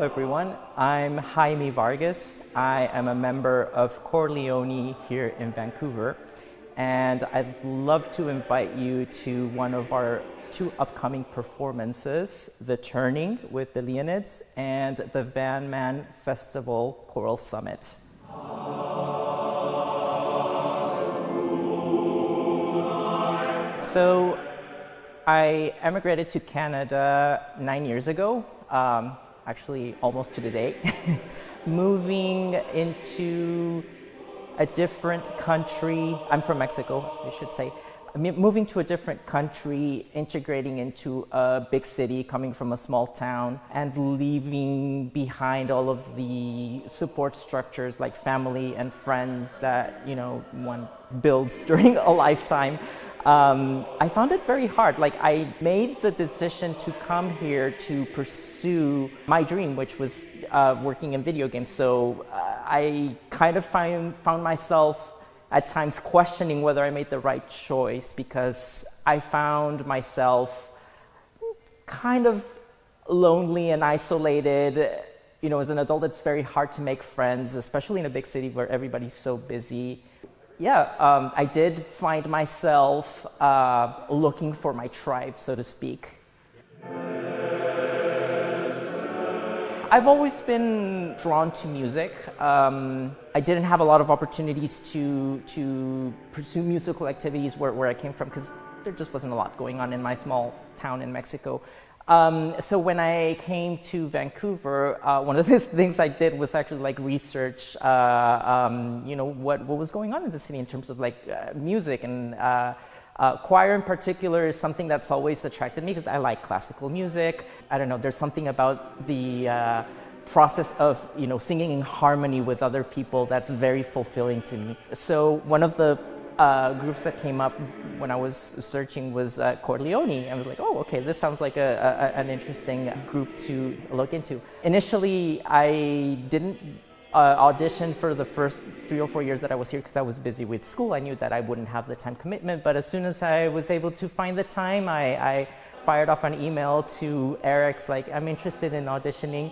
everyone. I'm Jaime Vargas. I am a member of Corleone here in Vancouver, and I'd love to invite you to one of our two upcoming performances, The Turning with the Leonids and the Van Man Festival Choral Summit. So I emigrated to Canada 9 years ago, actually almost to the day, moving into a different country. I'm from Mexico, I should say. Moving to a different country, integrating into a big city, coming from a small town, and leaving behind all of the support structures like family and friends that, one builds during a lifetime. I found it very hard. I made the decision to come here to pursue my dream, which was working in video games. So I kind of found myself at times questioning whether I made the right choice, because I found myself kind of lonely and isolated. As an adult, it's very hard to make friends, especially in a big city where everybody's so busy. I did find myself looking for my tribe, so to speak. I've always been drawn to music. I didn't have a lot of opportunities to pursue musical activities where I came from, because there just wasn't a lot going on in my small town in Mexico. So when I came to Vancouver, one of the things I did was actually research, what was going on in the city in terms of music, and choir in particular is something that's always attracted me because I like classical music. I don't know, there's something about the process of singing in harmony with other people that's very fulfilling to me. So one of the groups that came up when I was searching was Corleone. I was like, oh, okay, this sounds like an interesting group to look into. Initially, I didn't audition for the first 3 or 4 years that I was here because I was busy with school. I knew that I wouldn't have the time commitment, but as soon as I was able to find the time, I fired off an email to Eric's, I'm interested in auditioning.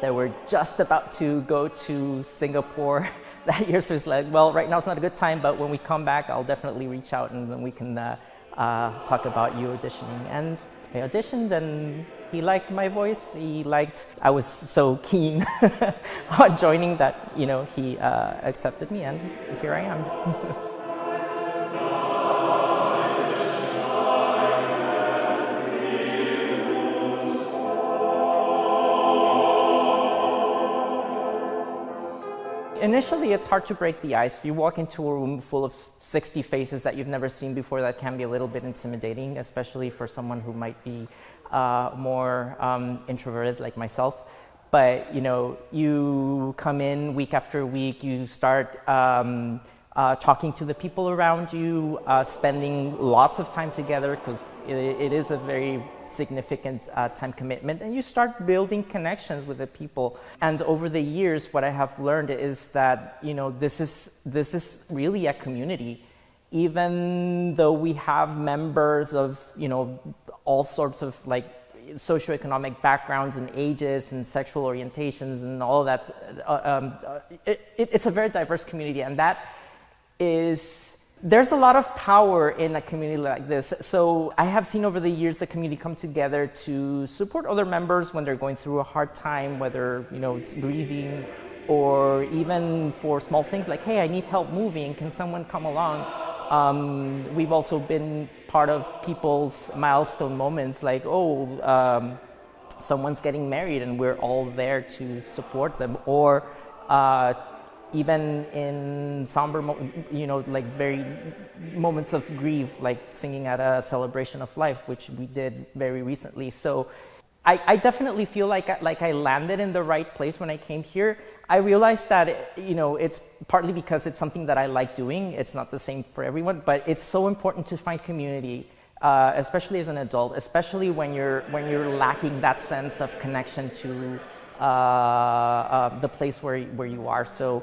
They were just about to go to Singapore that year, so it's well, right now it's not a good time, but when we come back, I'll definitely reach out and then we can talk about you auditioning. And I auditioned, and he liked my voice. I was so keen on joining that, he accepted me, and here I am. Initially, it's hard to break the ice. You walk into a room full of 60 faces that you've never seen before. That can be a little bit intimidating, especially for someone who might be more introverted like myself. But, you come in week after week, you start talking to the people around you, spending lots of time together, because it is a very significant time commitment, and you start building connections with the people. And over the years, what I have learned is that this is really a community. Even though we have members of all sorts of socioeconomic backgrounds and ages and sexual orientations and all of that, it's a very diverse community, and there's a lot of power in a community like this. So I have seen over the years the community come together to support other members when they're going through a hard time, whether it's grieving, or even for small things like, hey, I need help moving, can someone come along? We've also been part of people's milestone moments, someone's getting married and we're all there to support them, or even in somber, very moments of grief, like singing at a celebration of life, which we did very recently. So I definitely feel like I landed in the right place when I came here. I realized that, it's partly because it's something that I like doing. It's not the same for everyone, but it's so important to find community, especially as an adult, especially when you're lacking that sense of connection to the place where you are. So,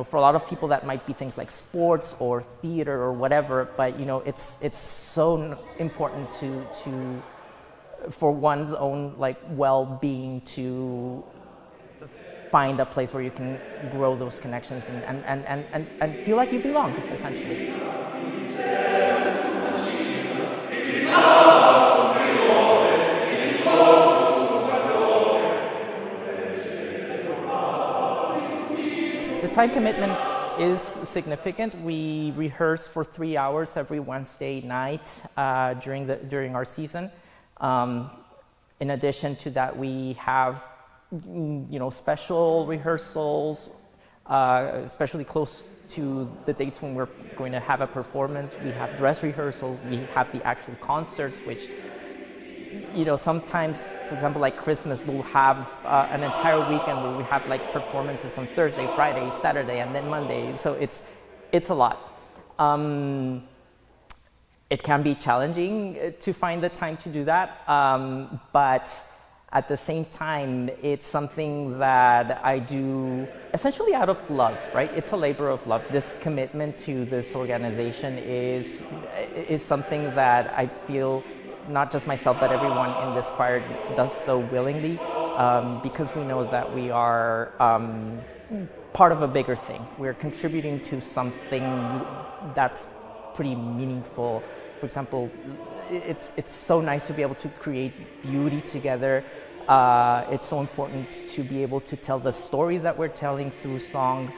for a lot of people that might be things like sports or theater or whatever, but it's so important to for one's own like well-being to find a place where you can grow those connections and feel like you belong, essentially. The time commitment is significant. We rehearse for 3 hours every Wednesday night during our season. In addition to that, we have special rehearsals, especially close to the dates when we're going to have a performance. We have dress rehearsals. We have the actual concerts, which sometimes, for example, like Christmas, we'll have an entire weekend where we have like performances on Thursday, Friday, Saturday, and then Monday. So it's a lot. It can be challenging to find the time to do that, but at the same time, it's something that I do essentially out of love, right? It's a labor of love. This commitment to this organization is something that I feel not just myself, but everyone in this choir does so willingly, because we know that we are part of a bigger thing. We're contributing to something that's pretty meaningful. For example, it's so nice to be able to create beauty together. It's so important to be able to tell the stories that we're telling through song.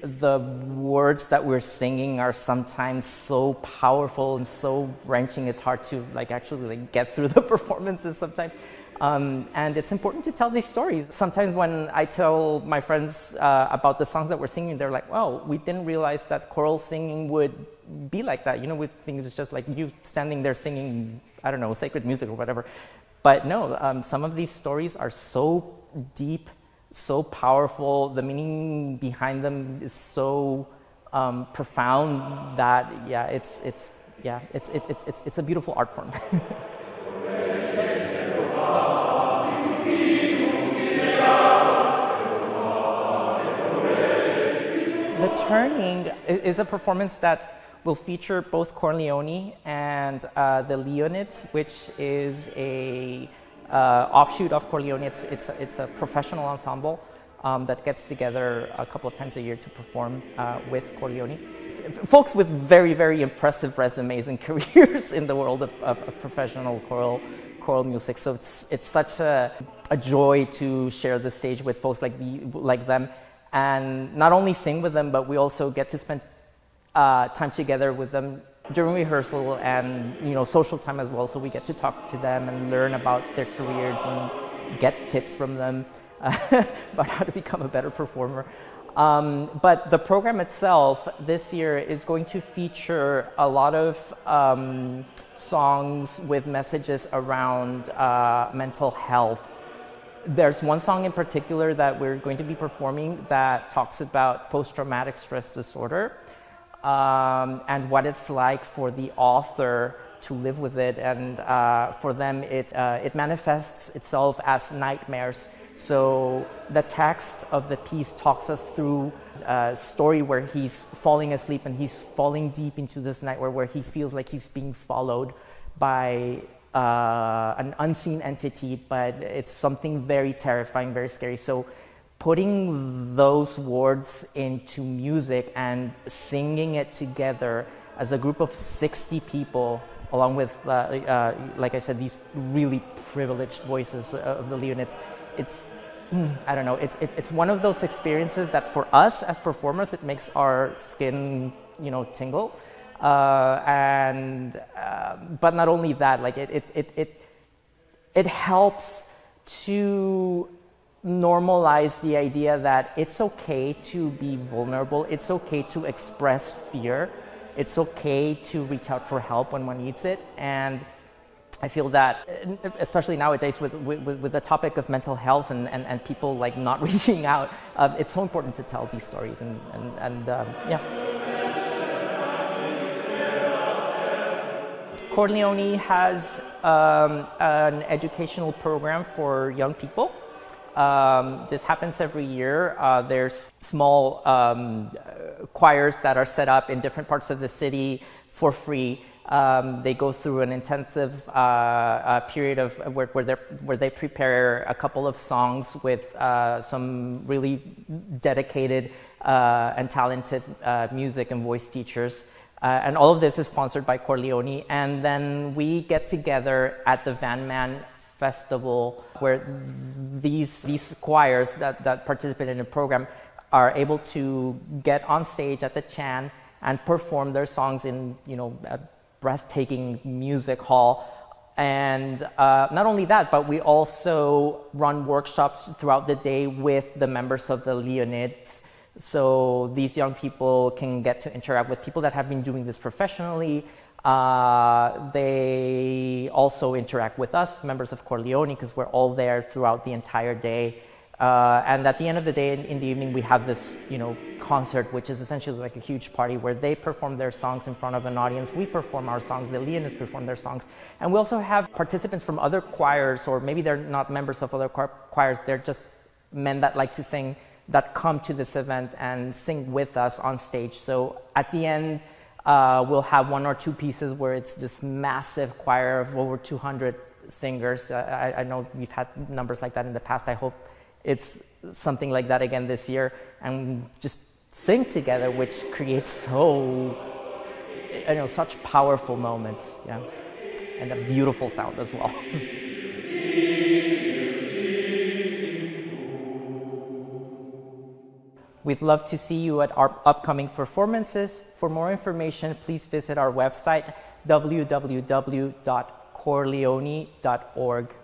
The words that we're singing are sometimes so powerful and so wrenching. It's hard to actually get through the performances sometimes. And it's important to tell these stories. Sometimes when I tell my friends about the songs that we're singing, they're like, "Wow, we didn't realize that choral singing would be like that." We think it's just like you standing there singing, I don't know, sacred music or whatever. But no, some of these stories are so deep, so powerful. The meaning behind them is so profound that it's a beautiful art form. The Turning is a performance that will feature both Corleone and the Leonids, which is a offshoot of Corleone. It's a professional ensemble that gets together a couple of times a year to perform with Corleone. Folks with very, very impressive resumes and careers in the world of professional choral music. So it's such a joy to share the stage with folks like them, and not only sing with them, but we also get to spend time together with them during rehearsal and social time as well. So we get to talk to them and learn about their careers and get tips from them about how to become a better performer. But the program itself this year is going to feature a lot of songs with messages around mental health. There's one song in particular that we're going to be performing that talks about post-traumatic stress disorder and what it's like for the author to live with it. And for them, it manifests itself as nightmares. So the text of the piece talks us through a story where he's falling asleep and he's falling deep into this nightmare where he feels like he's being followed by an unseen entity, but it's something very terrifying, very scary. So putting those words into music and singing it together as a group of 60 people, along with, like I said, these really privileged voices of the Leonids, I don't know, it's one of those experiences that for us as performers, it makes our skin, tingle. But not only that, like it helps to normalize the idea that it's okay to be vulnerable. It's okay to express fear. It's okay to reach out for help when one needs it. And I feel that, especially nowadays with the topic of mental health and people like not reaching out, it's so important to tell these stories and yeah. Corleone has an educational program for young people. This happens every year. There's small choirs that are set up in different parts of the city for free. They go through an intensive period of where they prepare a couple of songs with some really dedicated and talented music and voice teachers. And all of this is sponsored by Corleone. And then we get together at the Van Man Festival, where these choirs that participate in the program are able to get on stage at the Chan and perform their songs in, a breathtaking music hall. And not only that, but we also run workshops throughout the day with the members of the Leonids. So these young people can get to interact with people that have been doing this professionally. They also interact with us, members of Corleone, because we're all there throughout the entire day. And at the end of the day, in the evening, we have this, concert, which is essentially like a huge party where they perform their songs in front of an audience. We perform our songs. The Leonids perform their songs. And we also have participants from other choirs, or maybe they're not members of other choirs. They're just men that like to sing, that come to this event and sing with us on stage. So at the end, we'll have one or two pieces where it's this massive choir of over 200 singers. I know we've had numbers like that in the past. I hope it's something like that again this year, and just sing together, which creates such powerful moments, and a beautiful sound as well. We'd love to see you at our upcoming performances. For more information, please visit our website, www.corleone.org.